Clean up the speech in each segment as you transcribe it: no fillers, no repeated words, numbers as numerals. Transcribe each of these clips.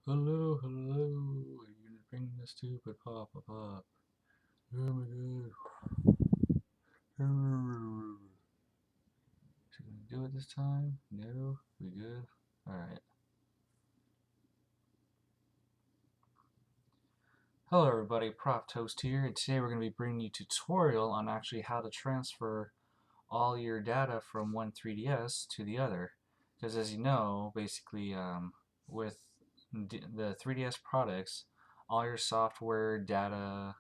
Hello, hello. Are you gonna bring the stupid pop up? Oh my god. Is it gonna do it this time? No? We good? Alright. Hello everybody, Prof Toast here, and today we're going to be bringing you a tutorial on actually how to transfer all your data from one 3DS to the other. Because as you know, basically with the 3DS products, all your software, data,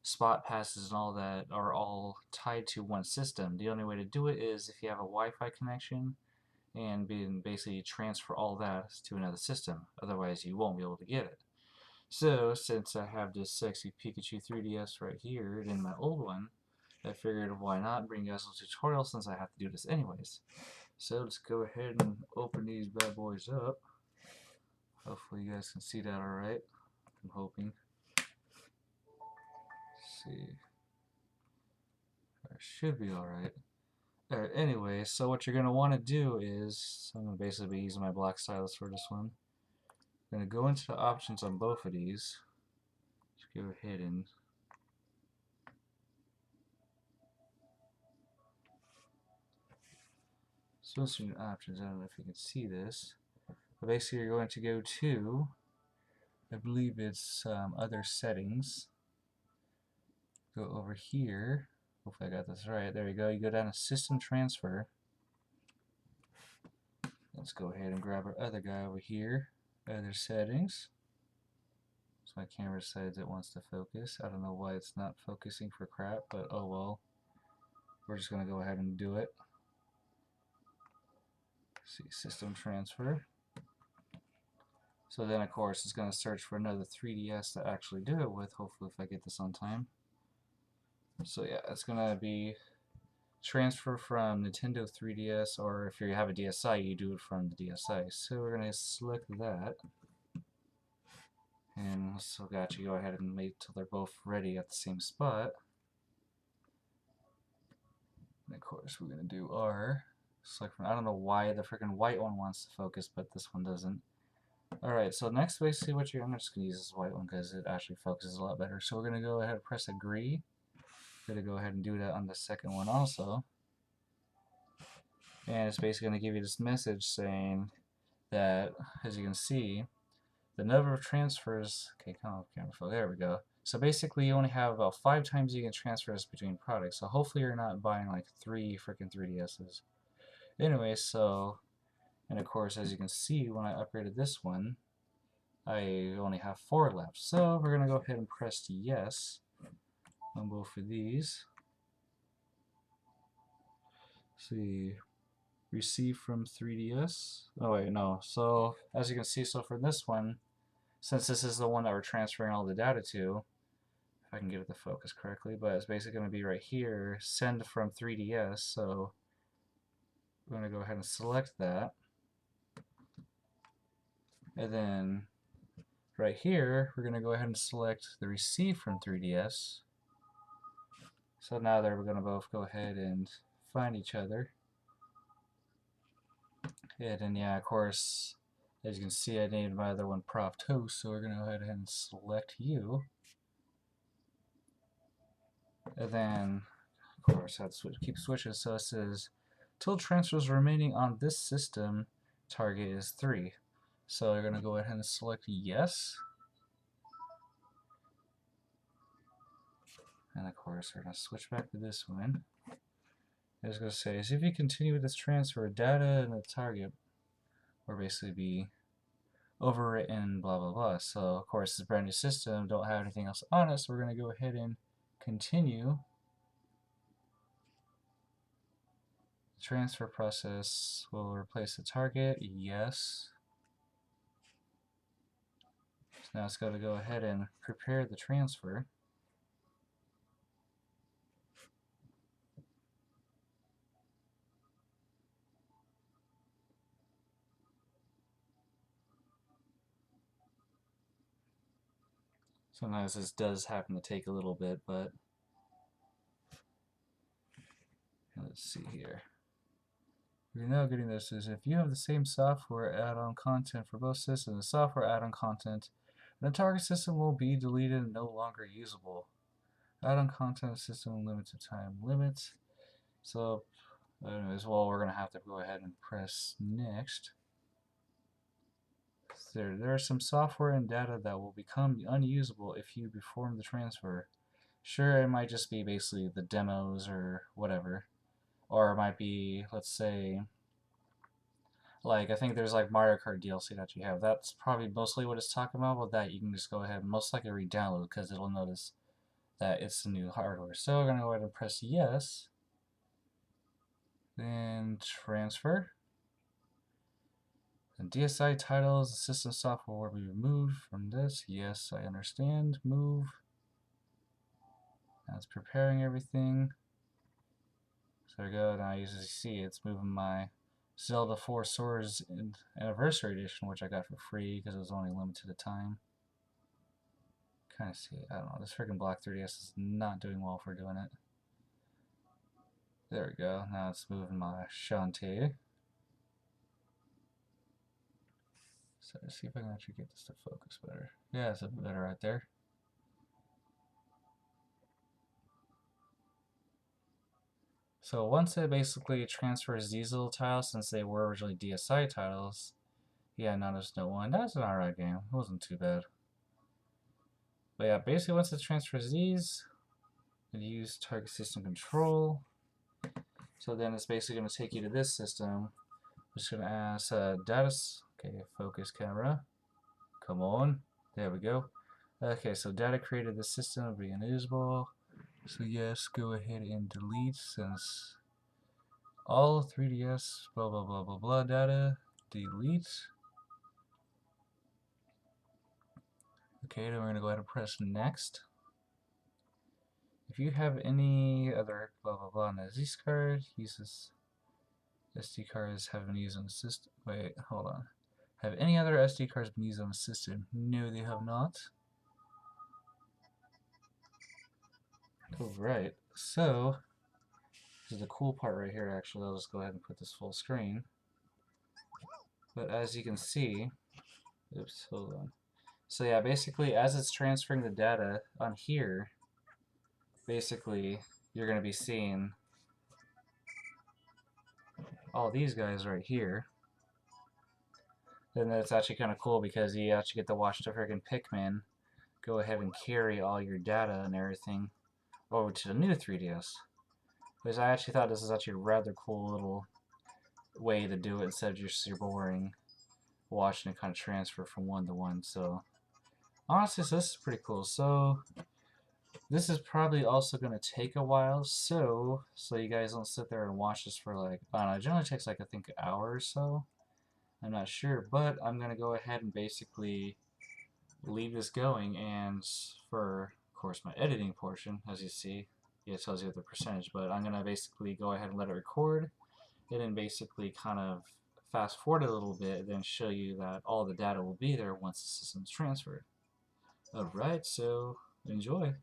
spot passes and all that are all tied to one system. The only way to do it is if you have a Wi-Fi connection and basically transfer all that to another system. Otherwise you won't be able to get it. So since I have this sexy Pikachu 3DS right here in my old one, I figured why not bring you guys a tutorial since I have to do this anyways. So let's go ahead and open these bad boys up. Hopefully you guys can see that alright. I'm hoping. Let's see. That should be alright. Alright, anyway, so what you're going to want to do is, I'm going to basically be using my black stylus for this one. I'm going to go into the options on both of these. Just go ahead and switch your options. I don't know if you can see this. But basically you're going to go to, I believe it's other settings. Go over here. Hopefully I got this right. There you go. You go down to system transfer. Let's go ahead and grab our other guy over here. Other settings. So my camera decides it wants to focus. I don't know why it's not focusing for crap, but oh well. We're just going to go ahead and do it. See, system transfer. So then of course it's going to search for another 3DS to actually do it with, hopefully if I get this on time. So yeah, it's going to be transfer from Nintendo 3DS, or if you have a DSi, you do it from the DSi. So we're going to select that. And so got you go ahead and wait till they're both ready at the same spot. And of course we're going to do our select from, I don't know why the freaking white one wants to focus, but this one doesn't. Alright, so next basically what I'm just going to use this white one because it actually focuses a lot better. So we're going to go ahead and press agree. We're going to go ahead and do that on the second one also. And it's basically going to give you this message saying that, as you can see, the number of transfers, okay, come on, camera flow, there we go. So basically you only have about 5 times you can transfer this between products. So hopefully you're not buying like 3 freaking 3DS's. Anyway, so, and of course as you can see when I upgraded this one, I only have 4 left. So we're going to go ahead and press yes on both of these. Let's see, receive from 3DS. Oh wait, no. So as you can see, so for this one, since this is the one that we're transferring all the data to, if I can get it to focus correctly, but it's basically going to be right here, send from 3DS, so we're going to go ahead and select that. And then right here, we're going to go ahead and select the receive from 3DS. So now there we're going to both go ahead and find each other. And then yeah, of course, as you can see, I named my other one Prof Toast, so we're going to go ahead and select you. And then, of course, I have to keep switching, so it says, total transfers remaining on this system target is 3. So you're going to go ahead and select yes. And of course, we're going to switch back to this one. It's going to say, as if you continue with this transfer, data and the target will basically be overwritten, blah, blah, blah. So, of course, it's a brand new system, don't have anything else on it, so we're going to go ahead and continue. The transfer process will replace the target, yes. So now it's got to go ahead and prepare the transfer. Sometimes this does happen to take a little bit, but let's see here. We're now getting this is if you have the same software add-on content for both systems, the software add-on content, the target system will be deleted and no longer usable. Add-on content system limited time limits. So, anyways, well, we're gonna have to go ahead and press next. There are some software and data that will become unusable if you perform the transfer. Sure, it might just be basically the demos or whatever, or it might be, let's say, like I think there's like Mario Kart DLC that you have. That's probably mostly what it's talking about. With that, you can just go ahead and most likely re-download because it'll notice that it's the new hardware. So we're gonna go ahead and press yes, then transfer. And DSI titles, the system software will be removed from this. Yes, I understand. Move. Now it's preparing everything. So there we go. Now as you see, it's moving my Zelda 4 Swords Anniversary Edition, which I got for free because it was only limited to time. Kind of see, I don't know, this freaking black 3DS is not doing well for doing it. There we go. Now it's moving my Shantae. So let's see if I can actually get this to focus better. Yeah, it's a bit better right there. So once it basically transfers these little tiles, since they were originally DSI titles, yeah, now there's no one. That's an alright game. It wasn't too bad. But yeah, basically once it transfers these, it use target system control. So then it's basically going to take you to this system. We're just going to ask data. Okay, focus camera. Come on. There we go. Okay, so data created the system will be unusable. So yes, go ahead and delete since all 3DS blah blah blah blah blah data. Delete. Okay, then we're going to go ahead and press next. If you have any other blah blah blah on the SD card, uses SD cards have been used on the system. Wait, hold on. Have any other SD cards been used on the system? No, they have not. Alright, so this is the cool part right here actually. I'll just go ahead and put this full screen. But as you can see, oops, hold on. So yeah, basically as it's transferring the data on here, basically you're going to be seeing all these guys right here. Then that's actually kind of cool because you actually get to watch the freaking Pikmin go ahead and carry all your data and everything over to the new 3DS. Which I actually thought this is actually a rather cool little way to do it instead of just your boring watching it kind of transfer from one to one. So honestly, so this is pretty cool. So this is probably also going to take a while, so you guys don't sit there and watch this for like, I don't know, it generally takes like I think an hour or so. I'm not sure, but I'm going to go ahead and basically leave this going, and for, of course, my editing portion, as you see, it tells you the percentage, but I'm going to basically go ahead and let it record, and then basically kind of fast forward a little bit, and then show you that all the data will be there once the system's transferred. Alright, so enjoy.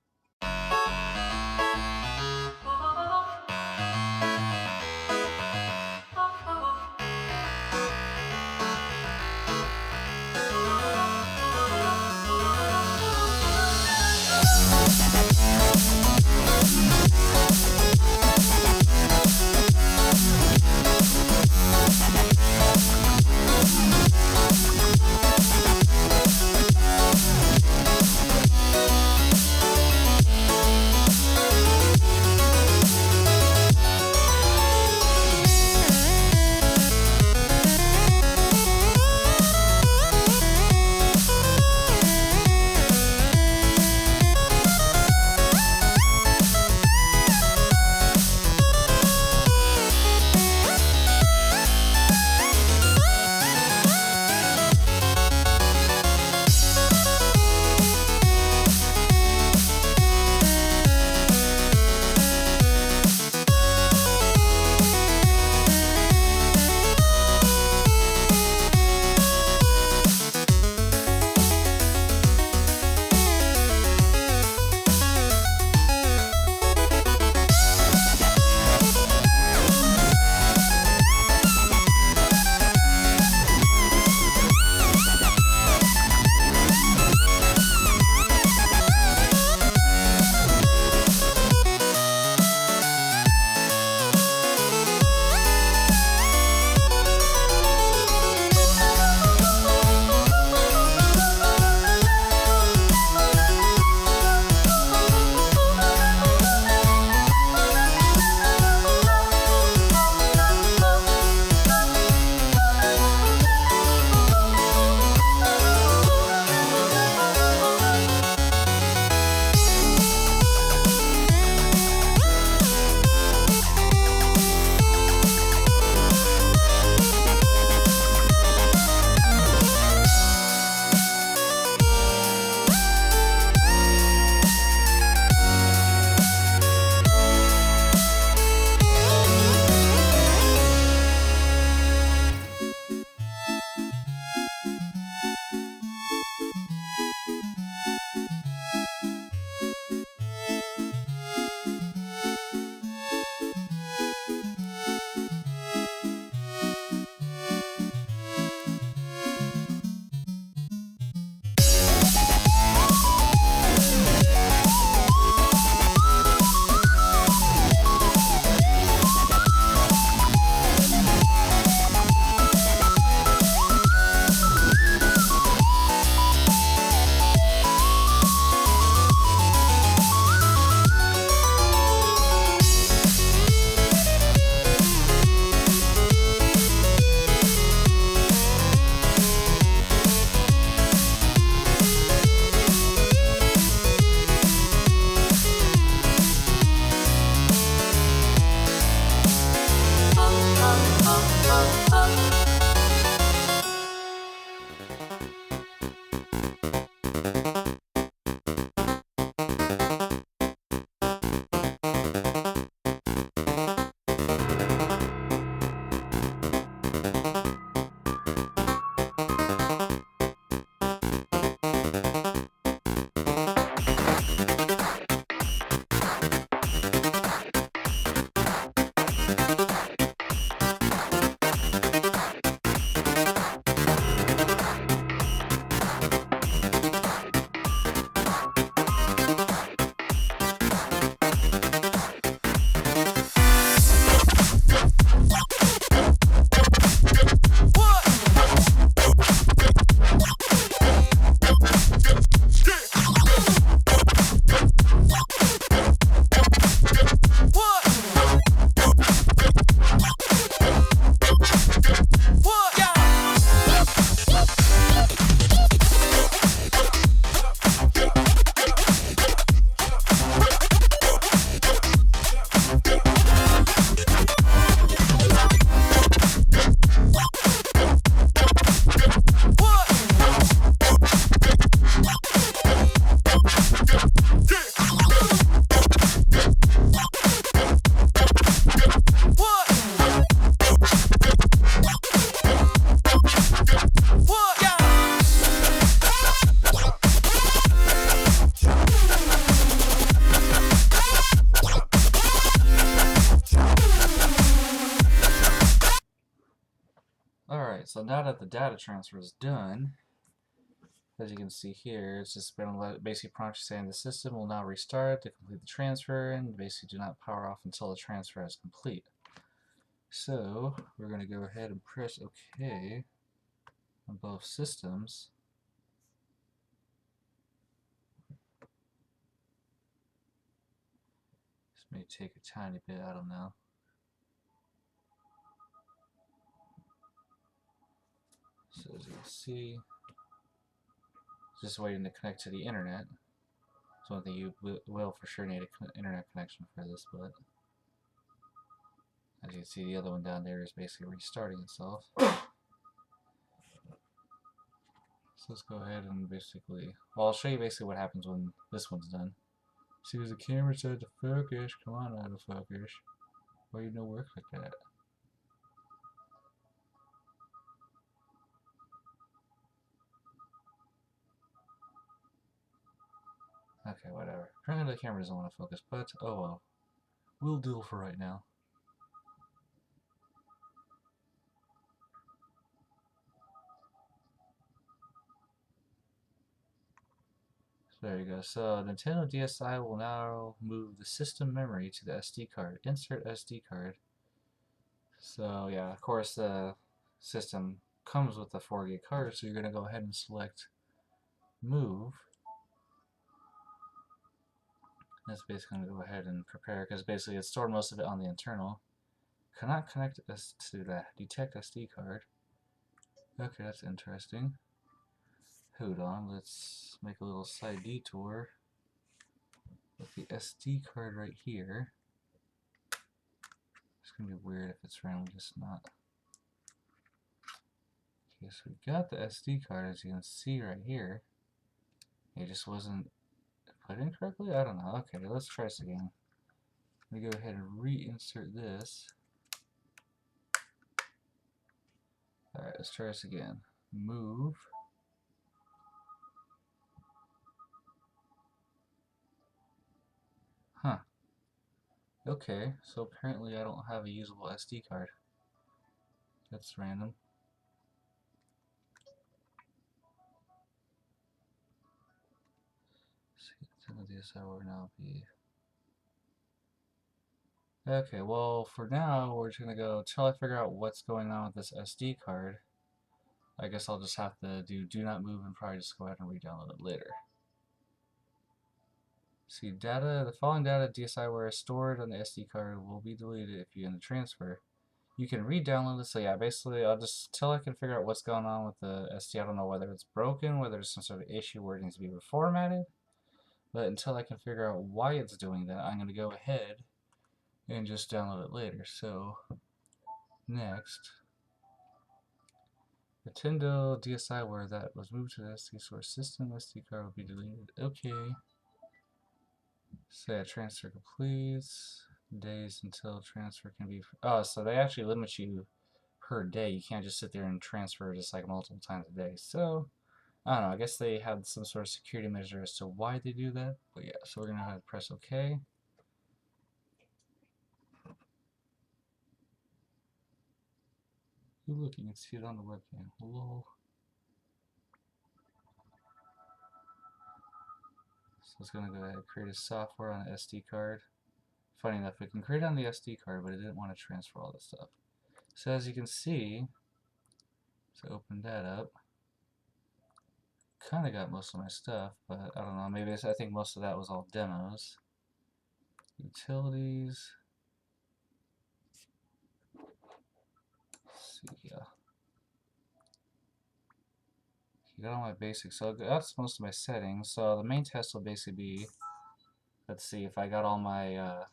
So now that the data transfer is done, as you can see here, it's just been basically prompt saying the system will now restart to complete the transfer, and basically do not power off until the transfer is complete. So we're going to go ahead and press OK on both systems. This may take a tiny bit, I don't know. So as you can see, just waiting to connect to the internet. So one thing you will for sure need an internet connection for this, but as you can see, the other one down there is basically restarting itself. So let's go ahead and basically, well, I'll show you basically what happens when this one's done. See, as the camera said to focus, come on, autofocus. Why you no work like that? Okay, whatever. Apparently the camera doesn't want to focus, but oh well. We'll deal for right now. So there you go. So Nintendo DSi will now move the system memory to the SD card. Insert SD card. So yeah, of course the system comes with a 4 gig card, so you're going to go ahead and select move. That's basically going to go ahead and prepare, because basically it's stored most of it on the internal. Cannot connect this to the detect SD card. Okay, that's interesting. Hold on, let's make a little side detour with the SD card right here. It's going to be weird if it's randomly just not. Okay, so we got the SD card, as you can see right here. It just wasn't put in correctly? I don't know. Okay, let's try this again. Let me go ahead and reinsert this. Alright, let's try this again. Move. Huh. Okay, so apparently I don't have a usable SD card. That's random. See, some of this will now be. Okay, well, for now, we're just gonna go till I figure out what's going on with this SD card. I guess I'll just have to do not move and probably just go ahead and re-download it later. See, the following data DSiWare is stored on the SD card will be deleted if you end the transfer. You can re-download this. So yeah, basically I'll just, till I can figure out what's going on with the SD, I don't know whether it's broken, whether there's some sort of issue where it needs to be reformatted, but until I can figure out why it's doing that, I'm going to go ahead and just download it later. So, next, Nintendo DSiWare that was moved to the SD source system, SD card will be deleted. Okay. So yeah, transfer completes. Days until transfer can be. Oh, so they actually limit you per day. You can't just sit there and transfer just like multiple times a day. So, I don't know. I guess they have some sort of security measure as to why they do that. But yeah, so we're going to have to press OK. Ooh, look, you can see it on the webcam. Lol. So it's going to go ahead and create a software on an SD card. Funny enough, it can create on the SD card, but it didn't want to transfer all this stuff. So as you can see, to open that up, kind of got most of my stuff, but I don't know, maybe I think most of that was all demos. Utilities. Let's see here. You got all my basics, so that's most of my settings. So the main test will basically be, let's see if I got all my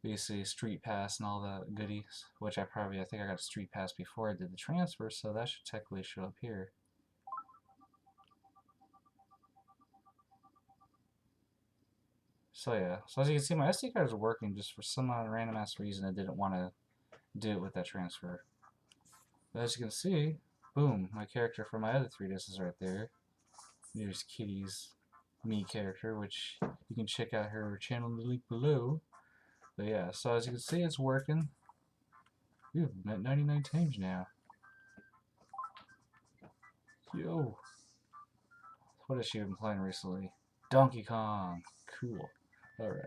basically street pass and all the goodies, which I think I got a street pass before I did the transfer, so that should technically show up here. So yeah, so as you can see, my SD cards are working, just for some random ass reason I didn't want to do it with that transfer. But as you can see, boom, my character from my other 3DS is right there. There's Kitty's me character, which you can check out her channel in the link below. But yeah, so as you can see, it's working. We've met 99 times now. Yo. What has she been playing recently? Donkey Kong. Cool. Alright.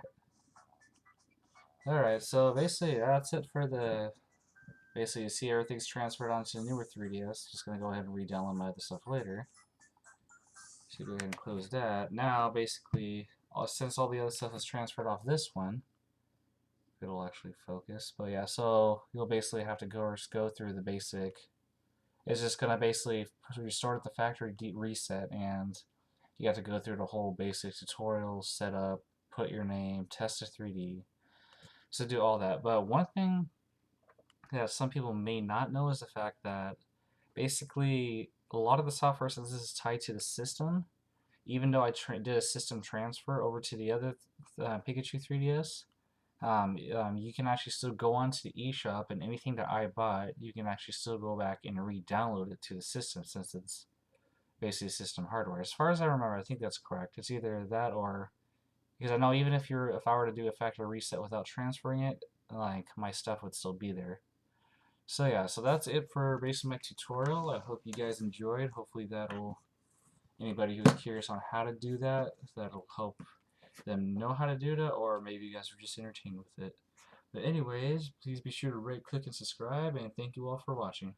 Alright, so basically that's it for the... Basically, you see everything's transferred onto the newer 3DS. Just going to go ahead and re-download my other stuff later. So go ahead and close that. Now, basically, since all the other stuff is transferred off this one, it'll actually focus. But yeah, so you'll basically have to go through the basic. It's just going to basically restart at the factory reset, and you have to go through the whole basic tutorial, setup, put your name, test the 3D. So do all that. But one thing that some people may not know is the fact that basically a lot of the software, since this is tied to the system, even though I did a system transfer over to the other Pikachu 3DS, you can actually still go onto the eShop, and anything that I bought, you can actually still go back and re-download it to the system, since it's basically system hardware. As far as I remember, I think that's correct. It's either that, or because I know even if I were to do a factory reset without transferring it, like my stuff would still be there. So yeah, so that's it for basically my tutorial. I hope you guys enjoyed. Hopefully that'll, anybody who's curious on how to do that, that'll help them know how to do that, or maybe you guys are just entertained with it. But anyways, please be sure to rate, click, and subscribe, and thank you all for watching.